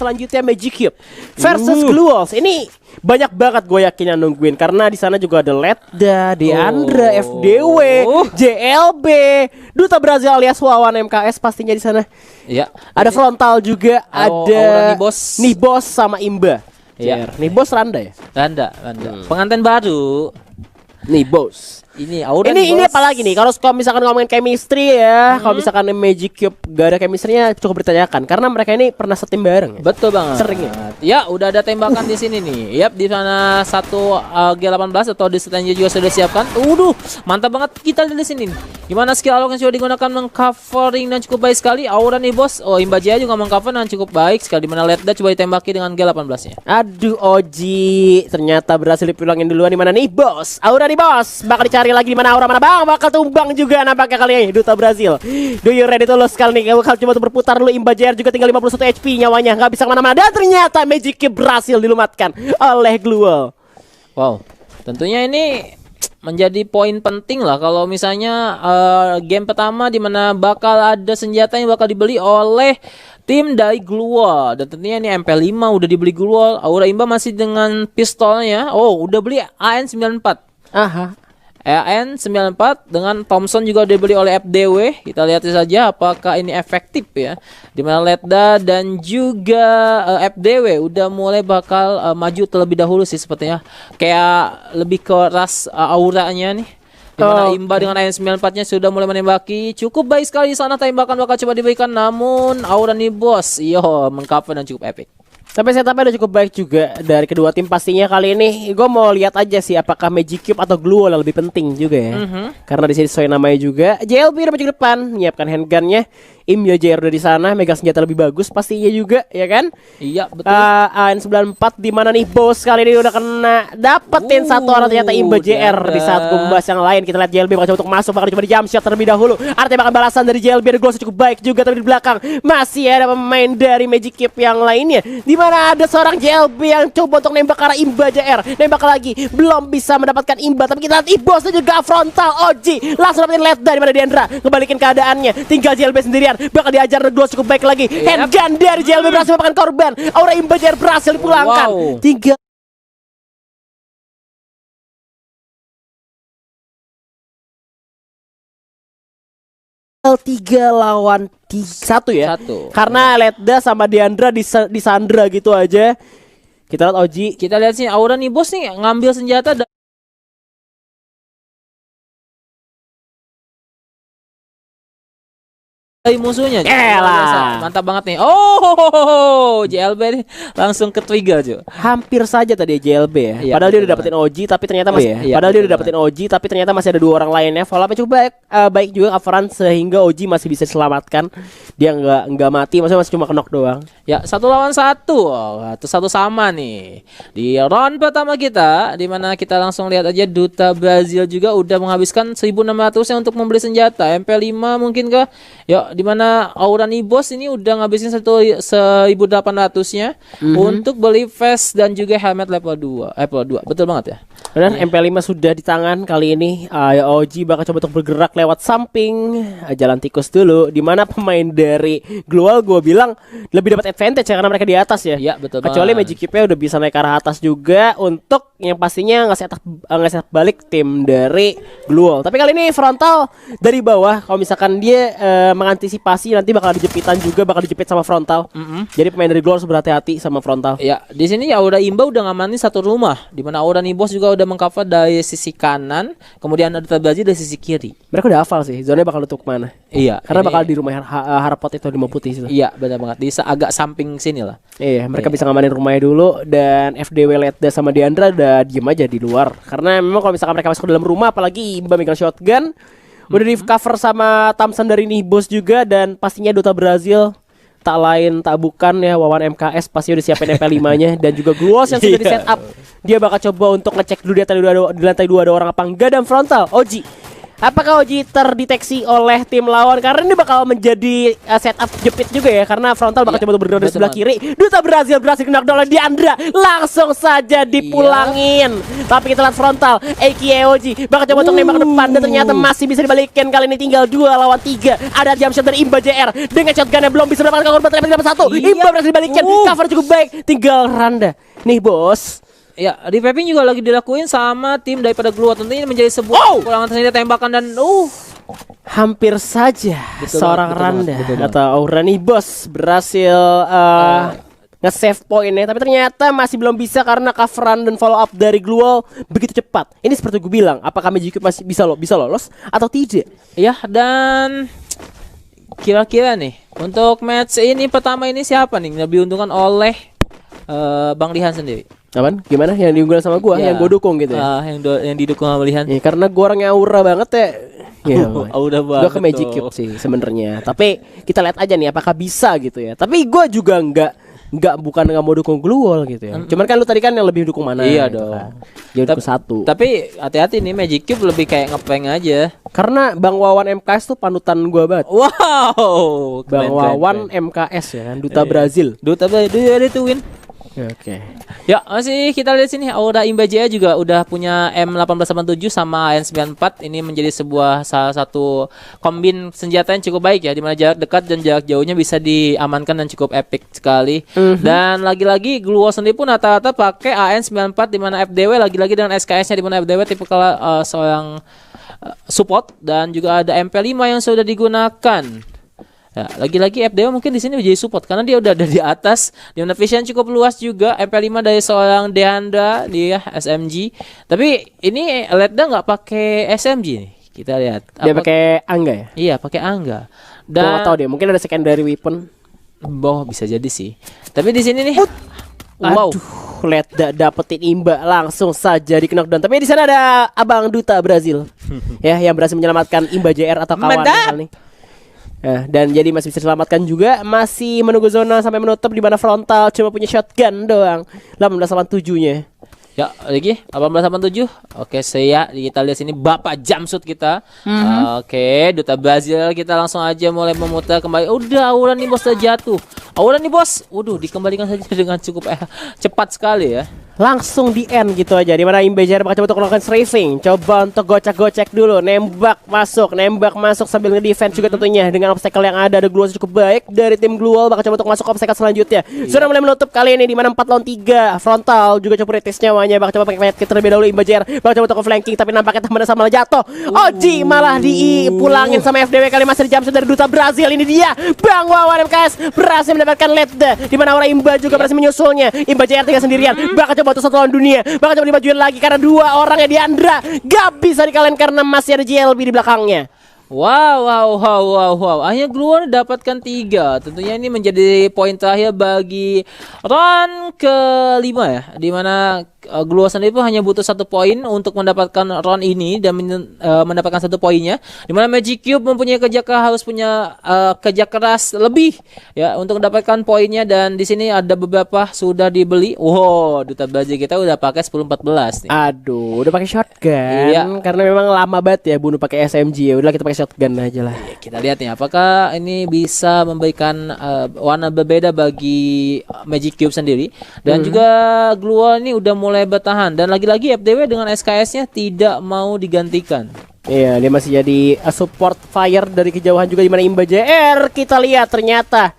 selanjutnya Magic Cube versus Gluals. Ini banyak banget gue yakin yang nungguin karena di sana juga ada Ledda, Deandra, FDW, JLB, Duta Brazil alias Wawan MKS pastinya di sana. Iya. Ada Frontal juga, ada Nibos sama Imba. Ya. Nibos Randa ya? Randa. Pengantin baru. Nibos. Ini Aura ini apalagi nih kalau misalkan ngomongin chemistry ya, kalau misalkan Magic Cube gak ada chemistry-nya cukup ditanyakan karena mereka ini pernah setim bareng ya? Betul banget. Sering ya? Ya, udah ada tembakan di sini nih. Yap, di sana satu G18 atau di stand juga sudah disiapkan. Mantap banget kita lihat di sini. Gimana skill alok yang sudah digunakan mengcovering dan cukup baik sekali. Aura nih bos. Imba Jaya juga mengcover dan cukup baik sekali. Dimana Ledda coba ditembaki dengan G18-nya. Aduh, Oji ternyata berhasil dipulangin duluan. Di mana nih bos? Aura nih bos. Bakal dicari lagi di mana Aura mana bang? Bakal tumbang juga nampaknya kali ini Duta Brazil. Do you ready to lose kali nih? Bakal coba untuk berputar dulu. Imba Jaya juga tinggal 51 HP nyawanya. Nggak bisa kemana-mana. Dan ternyata Magic Cube berhasil dilumatkan oleh Glual. Wow, tentunya ini menjadi poin penting lah kalau misalnya game pertama di mana bakal ada senjata yang bakal dibeli oleh tim dari Glual. Dan tentunya ini MP5 udah dibeli Glual. Aura Imba masih dengan pistolnya. Udah beli AN94. AN94 dengan Thompson juga dibeli oleh FDW. Kita lihat saja apakah ini efektif ya. Dimana Ledda dan juga FDW udah mulai bakal maju terlebih dahulu sih sepertinya. Kayak lebih keras auranya nih. Dimana Imba dengan AN94-nya sudah mulai menembaki. Cukup baik sekali di sana, tembakan bakal coba diberikan. Namun Aura nih bos, mengcover dan cukup epic. Sampai setupnya udah cukup baik juga dari kedua tim pastinya kali ini. Gue mau lihat aja sih apakah Magic Cube atau Glual yang lebih penting juga ya. Karena di sini sesuai namanya juga. JLB udah maju ke depan, menyiapkan handgunnya. Imba Jaya udah di sana, megang senjata lebih bagus pastinya juga, ya kan? Iya betul. AN94 di mana nih bos kali ini udah kena dapetin satu orang ternyata Imba JR di saat gumbas yang lain. Kita lihat JLB bakal coba untuk masuk, bakal coba di jump shot terlebih dahulu. Artinya bakal balasan dari JLB, ada gol cukup baik juga tapi di belakang masih ada pemain dari Magic Cube yang lainnya. Di mana ada seorang JLB yang coba untuk nembak ke arah Imba JR, nembak lagi belum bisa mendapatkan Imba, tapi kita lihat bosnya juga Frontal Oji langsung dapetin Ledda di mana Deandra kebalikin keadaannya, tinggal JLB sendirian. Bakal diajar dua cukup baik lagi. Handgun dari JLB berhasil memakan korban. Aura Imba Jaya berhasil dipulangkan. 3 lawan 1 ya. Karena Ledda sama Deandra disandra gitu aja. Kita lihat Oji. Kita lihat sih Aura nih bos nih ngambil senjata dari musuhnya. Mantap banget nih. JLB langsung ke trigger aja. Hampir saja tadi JLB ya. Padahal dia udah dapetin Oji tapi ternyata masih ada 2 orang lainnya. Follow up cukup baik juga coveran sehingga Oji masih bisa diselamatkan. Dia enggak mati, maksudnya masih cuma knock doang. Ya, 1 lawan 1. Itu 1 sama nih. Di round pertama kita di mana kita langsung lihat aja Duta Brazil juga udah menghabiskan 1.600-nya untuk membeli senjata. MP5 mungkin kah? Yuk, di mana Aura nih bos ini udah ngabisin 1.800-nya untuk beli vest dan juga helmet level 2. Betul banget ya. Benar, MP5 sudah di tangan kali ini. Oji bakal coba untuk bergerak lewat samping jalan tikus dulu. Di mana pemain dari Glual gue bilang lebih dapat advantage ya karena mereka di atas ya. Iya, betul. Kecuali Magic Cube-nya udah bisa naik ke arah atas juga untuk yang pastinya ngasih balik tim dari Glual. Tapi kali ini Frontal dari bawah. Kalau misalkan dia mengantisipasi nanti bakal dijepitan juga, bakal dijepit sama Frontal. Jadi pemain dari Glual harus berhati-hati sama Frontal. Ya, di sini Aura Imba udah ngamanin satu rumah. Di mana Aura nih bos juga udah mengcover dari sisi kanan, kemudian ada Brazil dari sisi kiri. Mereka udah hafal sih, zonanya bakal tutup mana. Iya. Karena bakal di rumah Harpot itu di putih situ. Iya, benar banget. Di agak samping sini lah. Iya, mereka bisa ngamanin rumahnya dulu dan FDW Ledda sama Deandra udah diem aja di luar. Karena memang kalau misalkan mereka masuk ke dalam rumah, apalagi Imba megang shotgun, udah di cover sama Thompson dari Nibos juga dan pastinya Duta Brazil tak lain tak bukan ya Wawan MKS pasti udah siapin MP5-nya dan juga Gluos yang sudah di setup. Dia bakal coba untuk ngecek dulu di lantai 2 ada orang apa enggak dan Frontal Oji Apakah Oji terdeteksi oleh tim lawan? Karena ini bakal menjadi setup jepit juga ya. Karena frontal bakal coba bergerak dari sebelah kiri. Duta Brazil berhasil kena oleh Diandra. Langsung saja dipulangin. Tapi kita lihat frontal Eki Oji bakal coba untuk nembak ke depan. Dan ternyata masih bisa dibalikin. Kali ini tinggal 2 lawan 3. Ada jump shot dari Imba JR. Dengan shotgunnya belum bisa mendapatkan korban. Tapi dapat 1. Imba berhasil dibalikin. Cover cukup baik. Tinggal Randa. Nih bos. Ya, reviving juga lagi dilakuin sama tim daripada Gluo. Tentunya ini menjadi sebuah pulangan tersendiri tembakan dan hampir saja betul seorang banget, Randa atau Aurani Bos berhasil nge-save poinnya, tapi ternyata masih belum bisa karena coveran dan follow up dari Gluo begitu cepat. Ini seperti gue bilang, apakah Magic Cube masih bisa lolos atau tidak? Ya, dan kira-kira nih untuk match ini pertama ini siapa nih lebih diuntungkan oleh Bang Lihan sendiri? Apaan? Gimana? Yang diunggulkan sama gua, yang gua dukung gitu ya? Yang didukung sama Lihan. Ya, karena gua orangnya aura banget ya. Ya, aura banget. Gua ke Magic Cube sih sebenarnya. Tapi kita lihat aja nih apakah bisa gitu ya. Tapi gua juga bukan nggak mau dukung Gluol gitu ya. Cuman kan lu tadi kan yang lebih dukung mana? Iya gitu dong. Kan. Jadi dukung satu. Tapi hati-hati nih Magic Cube lebih kayak ngeprank aja. Karena Bang Wawan MKS tuh panutan gua banget. Wow. Bang Wawan MKS ya kan, Duta Brazil. Duta Brazil itu win. Oke. Ya, masih kita lihat sini Aura Imba Jaya juga udah punya M1887 sama AN94. Ini menjadi salah satu kombin senjata yang cukup baik ya, di mana jarak dekat dan jarak jauhnya bisa diamankan dan cukup epic sekali. Dan lagi-lagi Gluo sendiri pun rata-rata pakai AN94 di mana FDW lagi-lagi dengan SKS-nya di mana FDW tipe seorang support dan juga ada MP5 yang sudah digunakan. Ya, lagi-lagi FDW mungkin di sini menjadi support karena dia udah ada di atas. Di mana vision cukup luas juga. MP5 dari seorang Deandra dia SMG. Tapi ini Ledda nggak pakai SMG nih. Kita lihat. Dia pakai Angga ya? Iya, pakai Angga. Dan gua nggak tahu deh, mungkin ada secondary weapon. Bisa jadi sih. Tapi di sini nih wow. Ledda dapetin Imba langsung saja di knockdown. Tapi di sana ada Abang Duta Brazil. Ya, yang berhasil menyelamatkan Imba JR atau kawan nih. Dan jadi masih bisa diselamatkan juga. Masih menunggu zona sampai menutup di mana frontal cuma punya shotgun doang. 1887-nya. Ya, lagi 1887. Oke, kita lihat sini Bapak Jamsut kita. Oke, Duta Brazil kita langsung aja mulai memutar kembali. Udah Aura nih bos terjatuh. Aura nih bos. Waduh, dikembalikan saja dengan cukup cepat sekali ya. Langsung di end gitu aja. Dimana Imbejar bakal coba untuk melakukan strafing. Coba untuk gocek-gocek dulu. Nembak masuk sambil nge-defense juga tentunya. Dengan obstacle yang ada Gluol cukup baik. Dari tim Gluol bakal coba untuk masuk obstacle selanjutnya. Sudah mulai menutup kali ini. Dimana 4 lawan 3. Frontal juga coba retest nyawanya. Bakal coba pakai mayat kita terlebih dahulu. Imbejar bakal coba untuk flanking. Tapi nampaknya teman sama jatuh. Oji malah dipulangin sama FDW. Kali masih di jump dari Duta Brazil. Ini dia Bang Wawan MKS berhasil mendapatkan Ledda. Dimana Aura Imba juga berhasil menyusulnya. Imba JR tinggal sendirian. Bakal coba untuk satu lawan dunia. Bakal coba dimajuin lagi karena 2 orang ya Diandra gak bisa dikalahin karena masih ada JLB di belakangnya. Wow. Akhirnya Gluon dapatkan 3. Tentunya ini menjadi poin terakhir bagi round ke-5 ya. Dimana Gluon sendiri pun hanya butuh 1 poin untuk mendapatkan round ini dan mendapatkan 1 poinnya. Dimana Magic Cube mempunyai harus punya kerja keras lebih ya untuk mendapatkan poinnya. Dan di sini ada beberapa sudah dibeli. Wow, Duta Brazil kita udah pakai 10-14 nih. Aduh, udah pakai shotgun. Iya. Karena memang lama banget ya bunuh pakai SMG. Ya udahlah kita pakai shotgun aja lah. Kita lihat nih apakah ini bisa memberikan warna berbeda bagi Magic Cube sendiri. Dan juga Gluon ini udah mulai bertahan. Dan lagi-lagi FDW dengan SKS-nya tidak mau digantikan. Iya, dia masih jadi support fire dari kejauhan juga. Dimana Imba JR kita lihat ternyata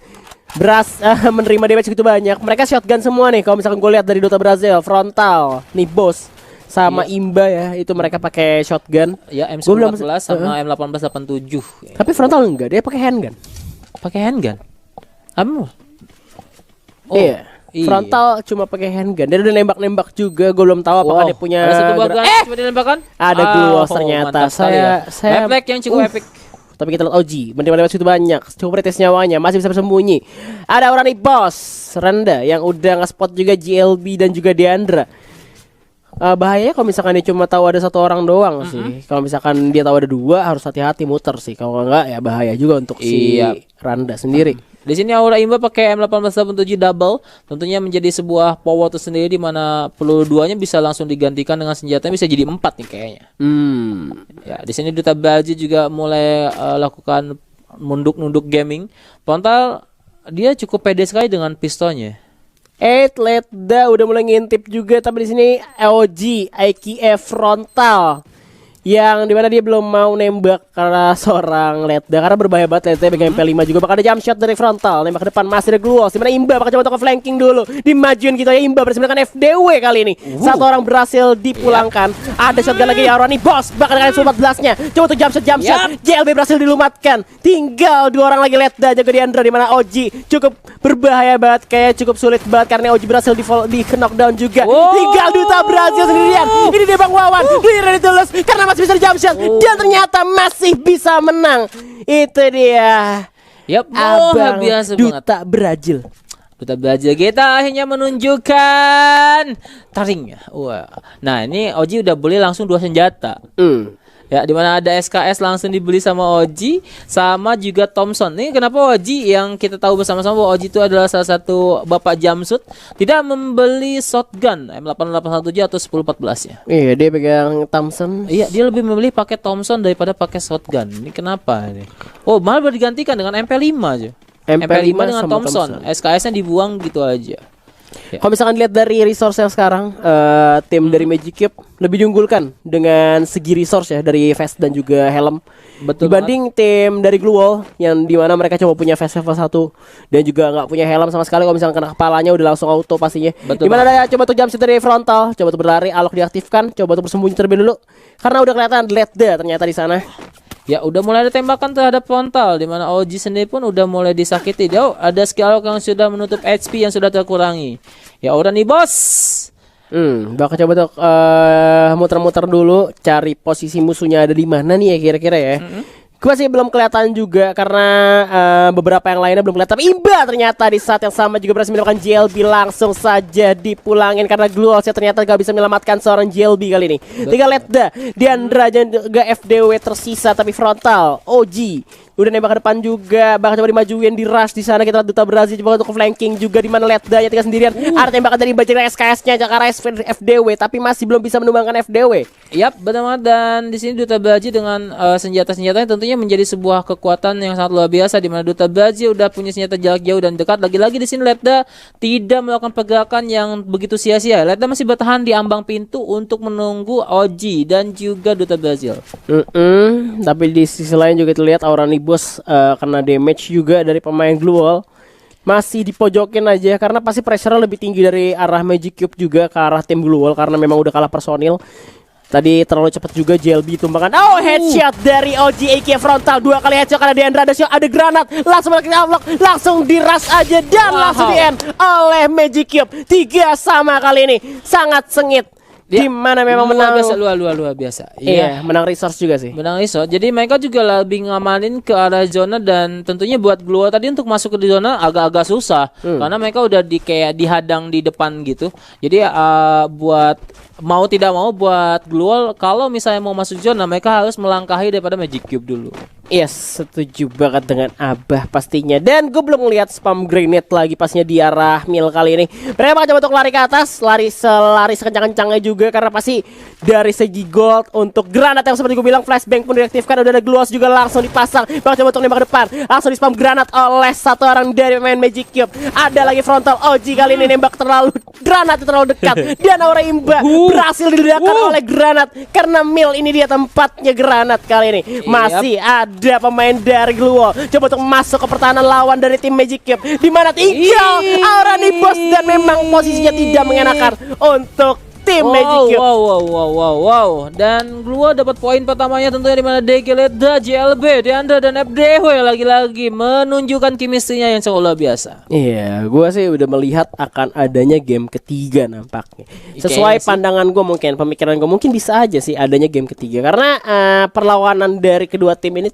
menerima damage begitu banyak. Mereka shotgun semua nih. Kalau misalkan gue lihat dari Duta Brazil, frontal nih bos sama Imba ya, itu mereka pakai shotgun. Ya, M19 sama M1887. Tapi frontal enggak, dia pakai handgun. Pakai handgun? Iya. Frontal cuma pakai handgun. Dia udah nembak-nembak juga. Gue belum tahu apakah dia punya. Ada satu bagan coba dilemparkan. Ada Gluol ternyata. Saya refleks yang cukup epic. Tapi kita lihat Oji menerima damage itu banyak. Cukup retest nyawanya, masih bisa bersembunyi. Ada orang nih bos Randa yang udah nge-spot juga GLB dan juga Deandra. Bahayanya kalau misalkan dia cuma tahu ada 1 orang doang sih. Kalau misalkan dia tahu ada 2 harus hati-hati muter sih. Kalau enggak ya bahaya juga untuk si Randa sendiri. Di sini Aura Imba pakai M1887 double, tentunya menjadi sebuah power tersendiri di mana peluru duanya bisa langsung digantikan dengan senjatanya bisa jadi 4 nih kayaknya. Ya, di sini Duta Baji juga mulai lakukan nunduk gaming. Frontal dia cukup pede sekali dengan pistolnya. Ledda udah mulai ngintip juga, tapi di sini LG IKF Frontal yang dimana dia belum mau nembak karena seorang Ledda karena berbahaya banget. Ledda pegang MP5 juga. Bakal ada jump shot dari Frontal, nembak ke depan masih ada Gluos. Dimana Imba bakal coba untuk flanking dulu, dimajuin gitu ya. Imba bersebelahan FDW kali ini. Satu orang berhasil dipulangkan. Ada shotgun lagi ya Roni Bos bakal dengan 14 nya. Coba untuk jump shot. JLB berhasil dilumatkan. Tinggal 2 orang lagi Ledda jaga Diandra, dimana Oji cukup berbahaya banget, kayak cukup sulit banget karena Oji berhasil di knockdown juga. Tinggal Duta Brazil sendirian. Ini dia Bang Wawan. Clear ditulus karena masih bisa jump shot dan ternyata masih bisa menang. Itu dia. Abang biasa Duta Brazil. Duta Brazil kita akhirnya menunjukkan taringnya. Wah. Nah, ini Oji udah beli langsung 2 senjata. Ya, dimana ada SKS langsung dibeli sama Oji, sama juga Thompson. Ini kenapa Oji yang kita tahu bersama-sama bahwa Oji itu adalah salah satu bapak jumpsuit tidak membeli shotgun M1887 atau 1014 ya. Iya, dia pegang Thompson. Iya, dia lebih memilih pakai Thompson daripada pakai shotgun. Ini kenapa ini? Oh, malah digantikan dengan MP5 aja. MP5 dengan Thompson. SKS-nya dibuang gitu aja. Ya. Kalau misalkan dilihat dari resource yang sekarang, tim dari Magic Cube lebih diunggulkan dengan segi resource ya, dari vest dan juga helm. Betul dibanding banget. Tim dari Glue Wall yang dimana mereka cuma punya vest level 1 dan juga nggak punya helm sama sekali. Kalau misalkan kena kepalanya udah langsung auto pastinya. Betul dimana ada coba tuh jump shot dari Frontal, coba tuh berlari, alok diaktifkan, coba tuh bersembunyi terlebih dulu karena udah kelihatan Ledda ternyata di sana. Ya udah mulai ada tembakan terhadap Frontal, di mana Oji sendiri pun udah mulai disakiti. Dia ada skill yang sudah menutup HP yang sudah terkurangi. Ya udah nih bos. Bakal coba tuh muter-muter dulu cari posisi musuhnya ada di mana nih ya kira-kira ya. Gue sih belum kelihatan juga karena beberapa yang lainnya belum kelihatan. Tapi Imba ternyata di saat yang sama juga berhasil mendapatkan JLB, langsung saja dipulangin karena Gluosnya ternyata gak bisa menyelamatkan seorang JLB kali ini. Tinggal Ledda, Diandra dan juga FDW tersisa, tapi Frontal, Oji udah nembak ke depan juga, bakal coba dimajuin di rush di sana. Kita lihat Duta Brazil coba untuk flanking juga, di mana Ledda nya tinggal sendirian. Ada tembakan dari Bajir SKS-nya Jakarta FDW, tapi masih belum bisa menumbangkan FDW. Yap, benar banget. Dan di sini Duta Brazil dengan senjata-senjatanya tentunya menjadi sebuah kekuatan yang sangat luar biasa, di mana Duta Brazil udah punya senjata jarak jauh dan dekat. Lagi-lagi di sini Ledda tidak melakukan pergerakan yang begitu sia-sia. Ledda masih bertahan di ambang pintu untuk menunggu Oji dan juga Duta Brazil. Tapi di sisi lain juga terlihat Aura Bos kena damage juga dari pemain Glue Wall. Masih dipojokin aja karena pasti pressure lebih tinggi dari arah Magic Cube juga ke arah tim Glue Wall karena memang udah kalah personil. Tadi terlalu cepat juga JLB tumbangkan. Oh, headshot dari OG AK Frontal, 2 kali headshot karena Diandra ada shot, ada granat, langsung kita unlock, langsung diras aja dan langsung di end oleh Magic Cube. 3 sama kali ini, sangat sengit. Dimana memang menang luar biasa. Iya, menang resource juga sih. Menang resource. Jadi mereka juga lebih ngamanin ke arah zona, dan tentunya buat Glue tadi untuk masuk ke zona agak-agak susah karena mereka udah kayak dihadang di depan gitu. Jadi buat mau tidak mau buat Glue kalau misalnya mau masuk zona mereka harus melangkahi daripada Magic Cube dulu. Yes, setuju banget dengan Abah pastinya. Dan gue belum ngeliat spam grenade lagi pasnya di arah mil kali ini. Mereka bakal coba untuk lari ke atas, lari sekencang-kencangnya juga karena pasti dari segi gold untuk granat yang seperti gue bilang flashbang pun diaktifkan. Udah ada Gluos juga langsung dipasang. Bakal coba untuk nembak ke depan, langsung di spam granat oleh satu orang dari pemain Magic Cube. Ada lagi Frontal OG kali ini nembak granat terlalu dekat. Dan Aura Imba berhasil diledakkan oleh granat karena mil ini dia tempatnya granat kali ini. Masih ada pemain dari Glue Wall coba untuk masuk ke pertahanan lawan dari tim Magic Cube, di mana tinggal Aura Bos dan memang posisinya tidak mengenakan untuk tim Magic Cube. Wow. Dan Glue dapat poin pertamanya tentunya, di mana DG Ledda, JLB, Diandra dan FDW lagi-lagi menunjukkan chemistry-nya yang sangat luar biasa. Iya, gue sih udah melihat akan adanya game ketiga nampaknya. Sesuai pandangan gue mungkin, pemikiran gue mungkin bisa aja sih adanya game ketiga karena perlawanan dari kedua tim ini